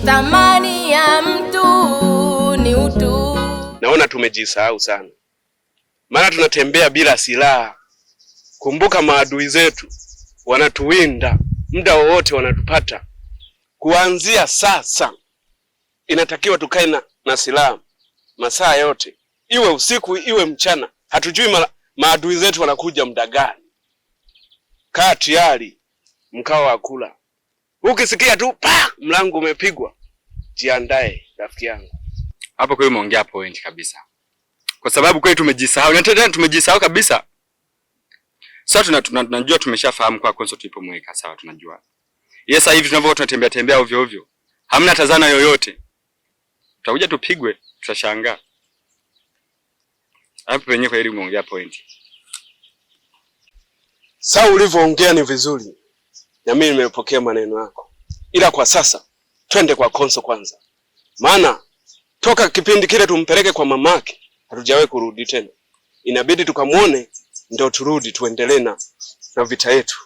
Thamani ya mtu ni utu. Naona tumejisahau sana, maana tunatembea bila silaha. Kumbuka maadui zetu wanatuwinda muda wowote, wanatupata. Kuanzia sasa inatakiwa tukae na silaha masaa yote, iwe usiku iwe mchana. Hatujui maadui zetu wanakuja muda gani. Kaa tayari mkao wa kula. Ukisikia tu mlango umepigwa, jiandae rafiki yangu. Hapo kwa hiyo umeongea point kabisa. Kwa sababu kwa tumejisahau, na tena tumejisahau kabisa. Sasa tunajua tumeshafahamu kwa concert tulipomweka, sawa tunajua. Yes, sasa hivi tunavyo tunatembea tembea ovyo ovyo. Hamna tazana yoyote. Tutakuja tupigwe, tutashangaa. Hapo wenyewe kwa ile umeongea point. Sawa, ulivyoongea ni vizuri. Na mimi nimepokea maneno yako. Ila kwa sasa twende kwa Konso kwanza. Maana toka kipindi kile tumpeleke kwa mamake, hatujawahi kurudi tena. Inabidi tukamuone ndio turudi tuendelee na vita yetu.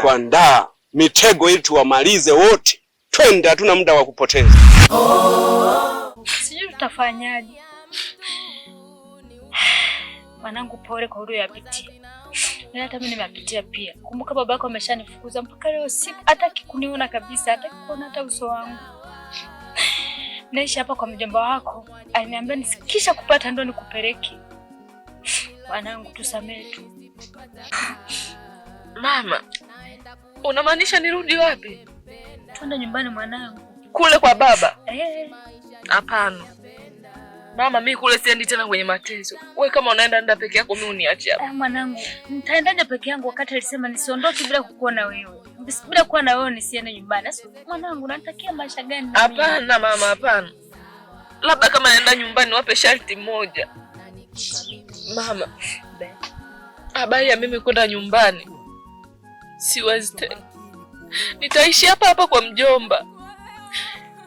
Kuandaa mitego ili tuwamalize wote. Twende, hatuna muda wa kupoteza. Sijui tutafanyaje. Mwanangu pole kwa huyo yapitia. Na hata mimi nimepitia pia. Kumbuka babako ameshanifukuza mpaka leo siku hataki kuniona kabisa, hataki kuona hata uso wangu. Naishi hapa kwa mjomba wako. Aliniambia nisikisha kupata ndo nikupeleke. Mwanangu tusamehe tu. Mama, unamaanisha nirudi wapi? Twende nyumbani mwanangu. Kule kwa baba? Hapana. Mama, mimi kule siendi tena kwenye mateso. Wewe kama unaenda peke yako, mimi uniache hapa. Mwanangu, nitaendaje peke yangu wakati alisema nisiondoke bila kukuona wewe? Bila kuwa na wewe nisiende nyumbani. Sasa mwanangu, unatakia maisha gani? Hapana mama, hapana. Labda kama naenda nyumbani wape sharti moja. Mama, habari ya mimi kwenda nyumbani siwezi tena. Nitaishi hapa hapa kwa mjomba.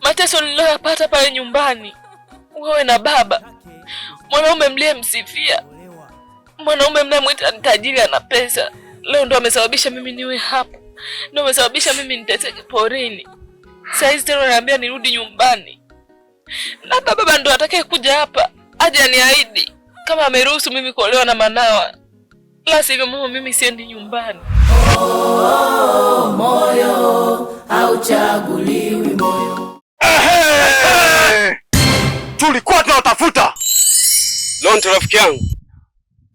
Mateso niliyopata pale nyumbani, wewe na baba, mwanaume mliyemsifia, mwanaume mnayemwita tajiri ana pesa, leo ndo amesababisha mimi niwe hapa. Ndio amesababisha mimi niteseke porini. Sasa tena ananiambia nirudi nyumbani. Na baba ndo atakaye kuja hapa aje aniahidi kama ameruhusu mimi kuolewa na Manawa. La sivyo mama, mimi siendi nyumbani. Moyo hauchaguliwi moyo. Tulikuwa tunawatafuta. Lonto rafiki yangu.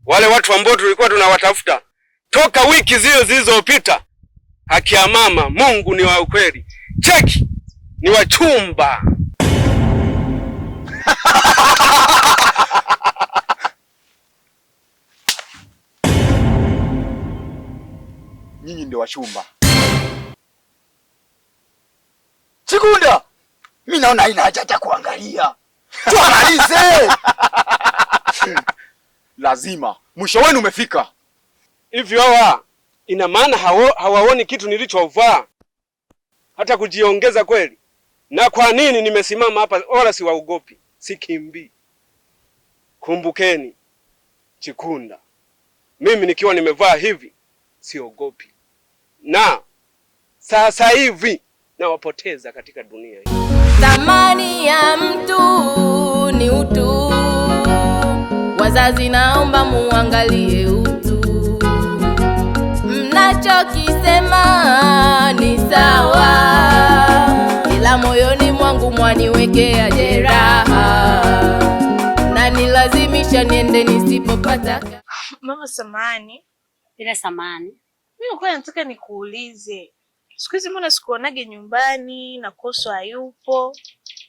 Wale watu ambao tulikuwa tunawatafuta toka wiki zile zilizopita. Haki ya mama, Mungu ni wa ukweli. Cheki, ni wachumba. Nyinyi ndio wachumba. Chikunda, mimi naona haina haja hata kuangalia. Tuamalize. Lazima mwisho wenu umefika. Hivyo hawa ina maana hawaoni kitu nilichovaa hata kujiongeza kweli. Na kwa nini nimesimama hapa wala siwaogopi, sikimbii? Kumbukeni Chikunda, mimi nikiwa nimevaa hivi siogopi. Na sasa hivi nawapoteza katika dunia hii. Thamani ya mtu ni utu. Wazazi naomba muangalie utu. Mnachokisema ni sawa, ila moyoni mwangu mwaniwekea jeraha. Na nilazimisha niende nisipopata. Mama samani. Bila samani. Mimi kwa nataka nikuulize. Siku hizi mbona sikuonage nyumbani na Konso hayupo?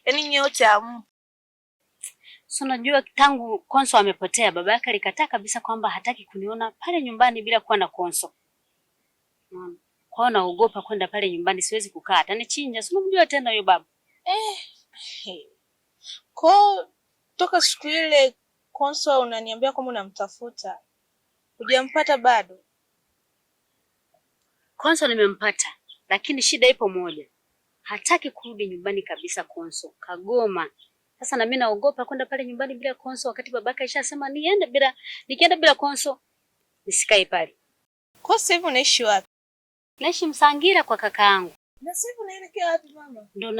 Yaani nyote hampo. So unajua tangu Konso amepotea baba yake alikataa kabisa kwamba hataki kuniona pale nyumbani bila kuwa na Konso. Kwa naogopa kwenda pale nyumbani, siwezi kukaa. Atanichinja. Si unamjua tena huyo baba. Kwa toka siku ile Konso unaniambia kama unamtafuta. Hujampata bado? Konso nimempata, lakini shida ipo moja. Hataki kurudi nyumbani kabisa Konso. Kagoma. Sasa na mimi naogopa kwenda pale nyumbani bila Konso wakati babaka alishasema nikienda bila Konso nisikae pale. Kwa sasa hivi unaishi wapi? Naishi Msangira kwa kakaangu. Na sasa unaelekea wapi mama? Ndio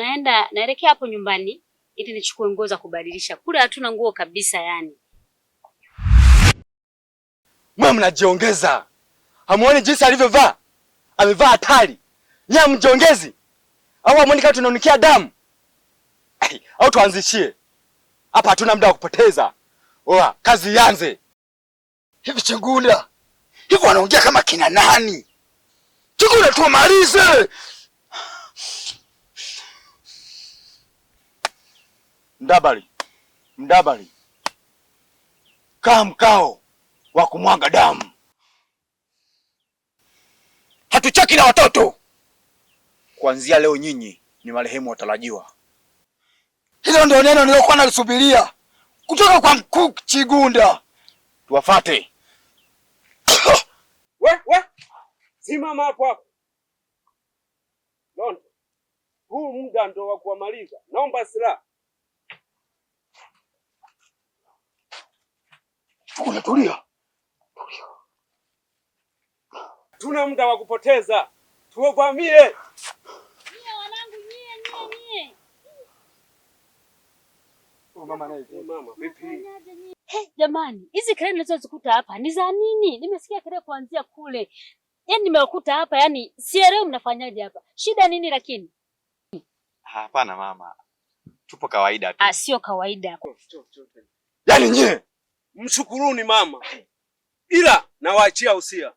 naelekea hapo nyumbani ili nichukue nguo za kubadilisha. Kule hatuna nguo kabisa yani. Mwe mnajiongeza. Hamuoni jinsi alivyovaa? Amevaa hatari. Nyie mjiongezi. Au hamuoni kama tunanukia damu? Au tuanzishie. Hapa hatuna muda wa kupoteza. Oa, kazi ianze. Hivi Chingunda. Hivi wanaongea kama kina nani? Chingunda tumalize. Mdabali. Kaa mkao wa kumwaga damu. Hatuchaki na watoto. Kuanzia leo nyinyi ni marehemu watarajiwa. Hilo ndio neno nilokuwa nalisubiria kutoka kwa mkuu Chingunda. Tuwafate. We. Simama hapo. Ndio. Huu muda ndo wa kuamaliza. Naomba silaha. Tulia. Tuna muda wa kupoteza. Tuwavamie. Nyie wanangu nyie. Mama, vipi? Jamani, hizi kelele ninazozikuta hapa ni za nini? Nimesikia kelele kuanzia kule. Yaani nimekuta hapa, yani sielewi mnafanyaje hapa. Shida nini lakini? Hapana mama. Tupo kawaida tu. Sio kawaida. Yaani nyie mshukuruni mama. Ila nawaachia usia.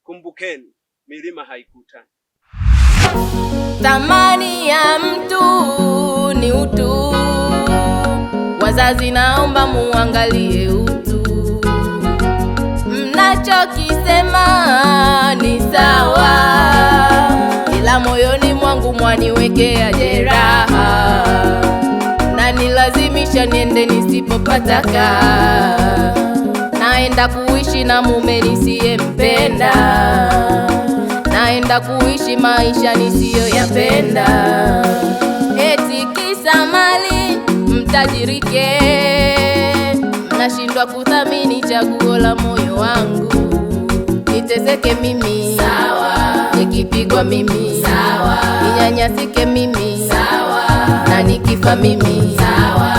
Kumbukeni, milima haikutani. Thamani ya mtu ni utu. Wazazi naomba muangalie utu. Mnachokisema ni sawa, ila moyoni mwangu mwaniwekea jeraha. Na nilazimisha niende nisipopataka. Naenda kuishi na mume nisiyempenda. Naenda kuishi maisha nisiyoyapenda. Eti kisa mali mtajirike. Mnashindwa kuthamini chaguo la moyo wangu. Niteseke mimi sawa, nikipigwa mimi sawa, ninyanyasike mimi sawa, na nikifa mimi sawa.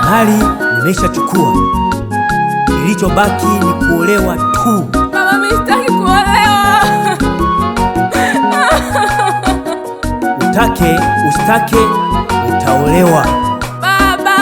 Mali nimeshachukua. Kilichobaki ni kuolewa tu. Mama, mimi sitaki kuolewa. Utake, usitake, utaolewa. Baba.